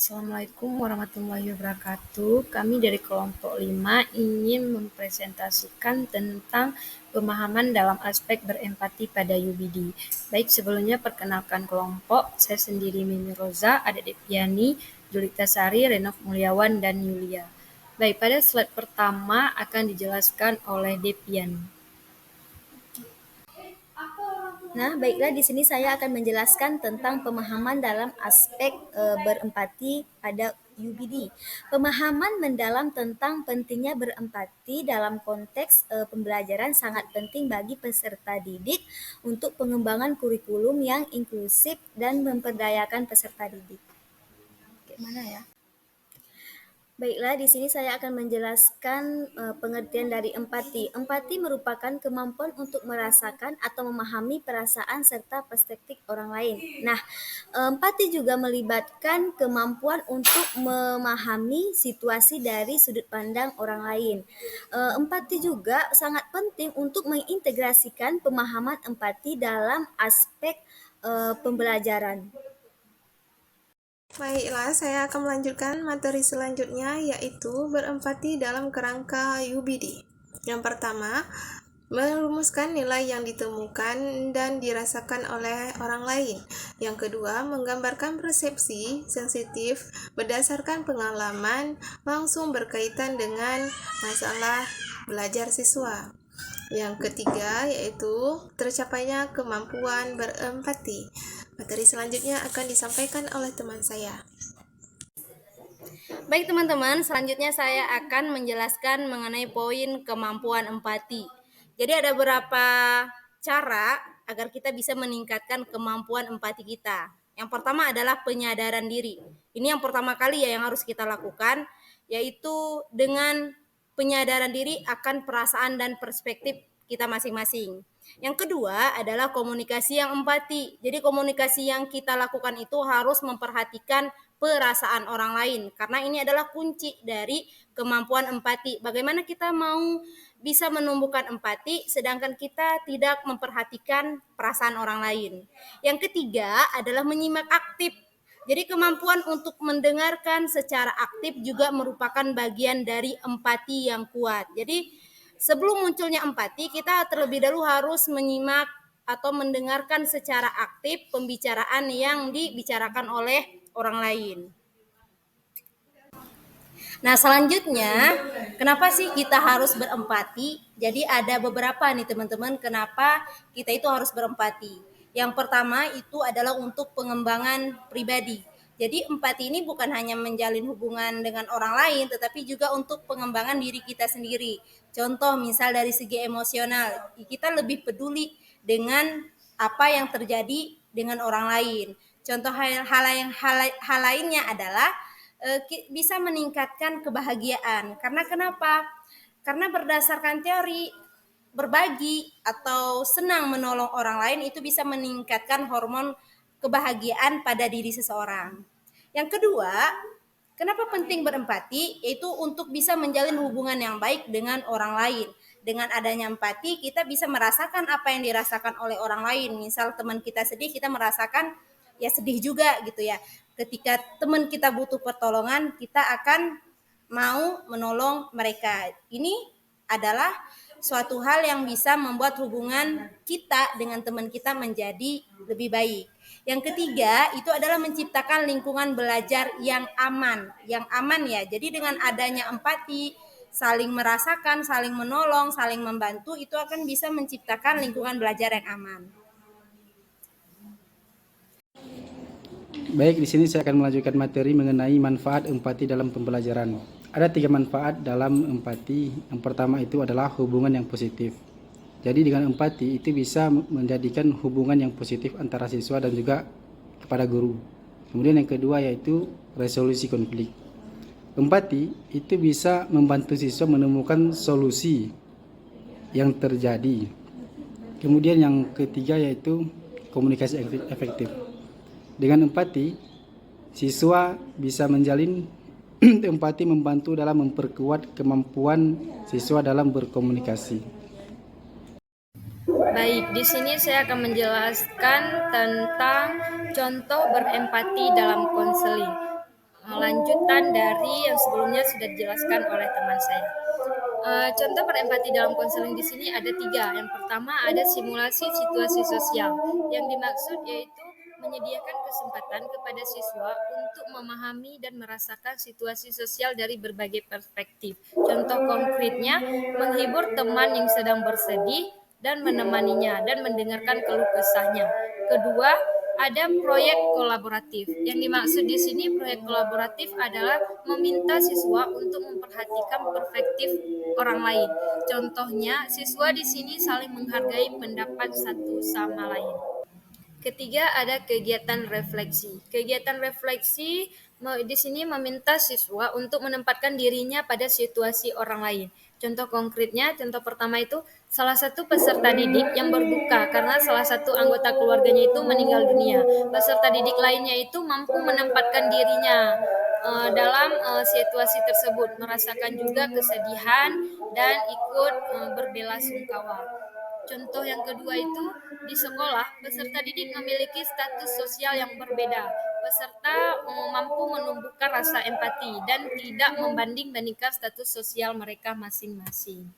Assalamualaikum warahmatullahi wabarakatuh. Kami dari kelompok 5 ingin mempresentasikan tentang pemahaman dalam aspek berempati pada UBD. Baik, sebelumnya perkenalkan kelompok. Saya sendiri Mimi Roza, ada Deviani, Julita Sari, Renov Mulyawan, dan Yulia. Baik, pada slide pertama akan dijelaskan oleh Deviani. Nah, baiklah di sini saya akan menjelaskan tentang pemahaman dalam aspek berempati pada UBD. Pemahaman mendalam tentang pentingnya berempati dalam konteks pembelajaran sangat penting bagi peserta didik untuk pengembangan kurikulum yang inklusif dan memperdayakan peserta didik. Oke, mana ya? Baiklah, di sini saya akan menjelaskan pengertian dari empati. Empati merupakan kemampuan untuk merasakan atau memahami perasaan serta perspektif orang lain. Nah, empati juga melibatkan kemampuan untuk memahami situasi dari sudut pandang orang lain. Empati juga sangat penting untuk mengintegrasikan pemahaman empati dalam aspek pembelajaran. Baiklah, saya akan melanjutkan materi selanjutnya, yaitu berempati dalam kerangka UBD. Yang pertama, merumuskan nilai yang ditemukan dan dirasakan oleh orang lain. Yang kedua, menggambarkan persepsi sensitif berdasarkan pengalaman langsung berkaitan dengan masalah belajar siswa. Yang ketiga, yaitu tercapainya kemampuan berempati. Materi selanjutnya akan disampaikan oleh teman saya. Baik teman-teman, selanjutnya saya akan menjelaskan mengenai poin kemampuan empati. Jadi ada beberapa cara agar kita bisa meningkatkan kemampuan empati kita. Yang pertama adalah penyadaran diri. Ini yang pertama kali ya yang harus kita lakukan, yaitu dengan penyadaran diri akan perasaan dan perspektif kita masing-masing. Yang kedua adalah komunikasi yang empati. Jadi komunikasi yang kita lakukan itu harus memperhatikan perasaan orang lain, karena ini adalah kunci dari kemampuan empati. Bagaimana kita mau bisa menumbuhkan empati sedangkan kita tidak memperhatikan perasaan orang lain. Yang ketiga adalah menyimak aktif. Jadi kemampuan untuk mendengarkan secara aktif juga merupakan bagian dari empati yang kuat. Jadi sebelum munculnya empati, kita terlebih dahulu harus menyimak atau mendengarkan secara aktif pembicaraan yang dibicarakan oleh orang lain. Nah, selanjutnya, kenapa sih kita harus berempati? Jadi ada beberapa nih teman-teman kenapa kita itu harus berempati. Yang pertama itu adalah untuk pengembangan pribadi. Jadi empati ini bukan hanya menjalin hubungan dengan orang lain, tetapi juga untuk pengembangan diri kita sendiri. Contoh misal dari segi emosional, kita lebih peduli dengan apa yang terjadi dengan orang lain. Contoh hal lainnya adalah bisa meningkatkan kebahagiaan. Karena kenapa? Karena berdasarkan teori berbagi atau senang menolong orang lain itu bisa meningkatkan hormon kebahagiaan pada diri seseorang. Yang kedua, kenapa penting berempati? Yaitu untuk bisa menjalin hubungan yang baik dengan orang lain. Dengan adanya empati, kita bisa merasakan apa yang dirasakan oleh orang lain. Misal teman kita sedih, kita merasakan ya sedih juga gitu ya. Ketika teman kita butuh pertolongan, kita akan mau menolong mereka. Ini adalah suatu hal yang bisa membuat hubungan kita dengan teman kita menjadi lebih baik. Yang ketiga, itu adalah menciptakan lingkungan belajar yang aman. Yang aman ya, jadi dengan adanya empati, saling merasakan, saling menolong, saling membantu, itu akan bisa menciptakan lingkungan belajar yang aman. Baik, di sini saya akan melanjutkan materi mengenai manfaat empati dalam pembelajaran. Ada 3 manfaat dalam empati. Yang pertama itu adalah hubungan yang positif. Jadi dengan empati itu bisa menjadikan hubungan yang positif antara siswa dan juga kepada guru. Kemudian yang kedua yaitu resolusi konflik. Empati itu bisa membantu siswa menemukan solusi yang terjadi. Kemudian yang ketiga yaitu komunikasi efektif. Dengan empati, siswa bisa menjalin empati membantu dalam memperkuat kemampuan siswa dalam berkomunikasi. Baik, di sini saya akan menjelaskan tentang contoh berempati dalam konseling. lanjutan dari yang sebelumnya sudah dijelaskan oleh teman saya. Contoh berempati dalam konseling di sini ada 3. Yang pertama ada simulasi situasi sosial. Yang dimaksud yaitu menyediakan kesempatan kepada siswa untuk memahami dan merasakan situasi sosial dari berbagai perspektif. Contoh konkretnya, menghibur teman yang sedang bersedih dan menemaninya dan mendengarkan keluh kesahnya. Kedua, ada proyek kolaboratif. Yang dimaksud di sini proyek kolaboratif adalah meminta siswa untuk memperhatikan perspektif orang lain. Contohnya, siswa di sini saling menghargai pendapat satu sama lain. Ketiga, ada kegiatan refleksi. Kegiatan refleksi di sini meminta siswa untuk menempatkan dirinya pada situasi orang lain. Contoh konkretnya, contoh pertama itu salah satu peserta didik yang berduka karena salah satu anggota keluarganya itu meninggal dunia. Peserta didik lainnya itu mampu menempatkan dirinya dalam situasi tersebut, merasakan juga kesedihan dan ikut berbelasungkawa. Contoh yang kedua itu di sekolah, peserta didik memiliki status sosial yang berbeda. Peserta mampu menumbuhkan rasa empati dan tidak membanding-bandingkan status sosial mereka masing-masing.